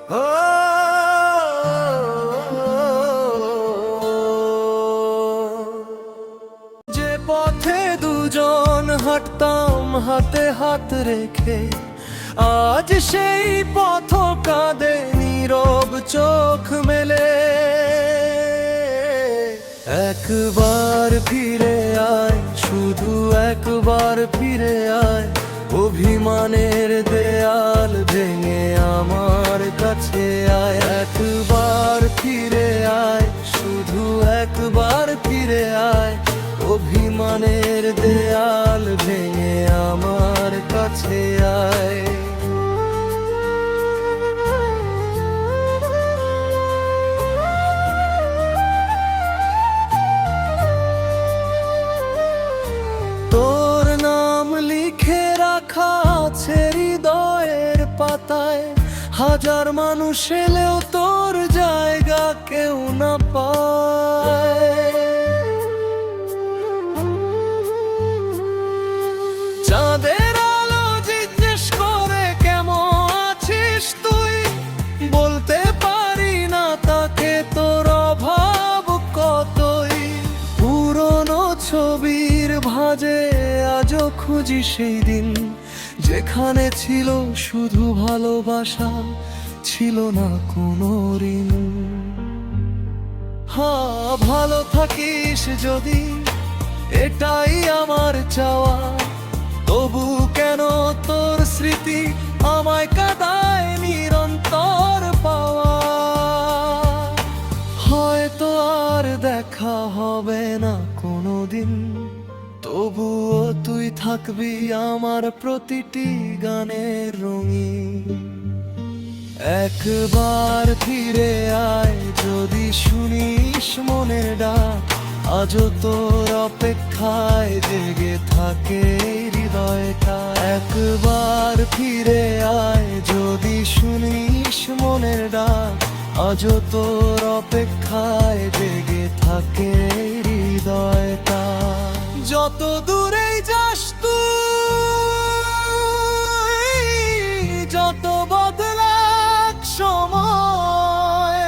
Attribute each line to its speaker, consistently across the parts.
Speaker 1: ও যে পথে দুজন হাঁটতাম হাতে হাত রেখে, আজ সেই পথ কাঁদে নীরব চোখ মেলে। একবার ফিরে আয়, শুধু একবার ফিরে আয়, অভিমানের দেয়াল ভেঙে আমার কাছে আয়। একবার ফিরে আয়, শুধু একবার ফিরে আয়, অভিমানের দেয়াল ভেঙে আমার কাছে আয়। তোর নাম লিখে রাখা আছে হৃদয়ের পাতায়, হাজার মানুষ এলেও তোর জায়গা কেউ না পায়। চাঁদের আলো জিজ্ঞেস করে কেমন আছিস তুই, বলতে পারি না তাকে তোর অভাব কতই। পুরনো ছবির ভাঁজে আজও খুঁজি সেই দিন, যেখানে ছিল শুধু ভালোবাসা, ছিল না কোনো ঋণ। হ্যাঁ, ভালো থাকিস যদি, এটাই আমার চাওয়া। তবু কেন তোর স্মৃতি আমায় কাঁদায় নিরন্তর পাওয়া। হয়তো আর দেখা হবে না কোনোদিন, তবুও তুই থাকবি আমার প্রতিটি গানের রঙিন। একবার ফিরে আয়, যদি শুনিস মনের ডাক, আজও তোর অপেক্ষায় জেগে থাকে হৃদয়টা। একবার ফিরে আয়, যদি শুনিস মনের ডাক, আজও তোর অপেক্ষায় জেগে থাকে হৃদয়টা। যত দূরেই যাস তুই, যত বদলাক সময়,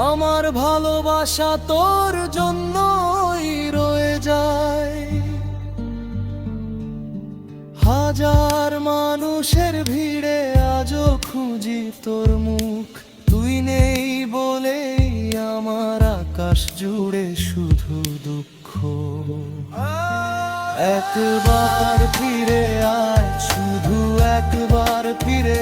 Speaker 1: আমার ভালোবাসা তোর জন্যই রয়ে যায়। হাজার মানুষের ভিড়ে আজও খুঁজি তোর মুখ, তুই নেই বলেই আমার আকাশ জুড়ে শুধু দুঃখ। একবার ফিরে আয়, শুধু একবার ফিরে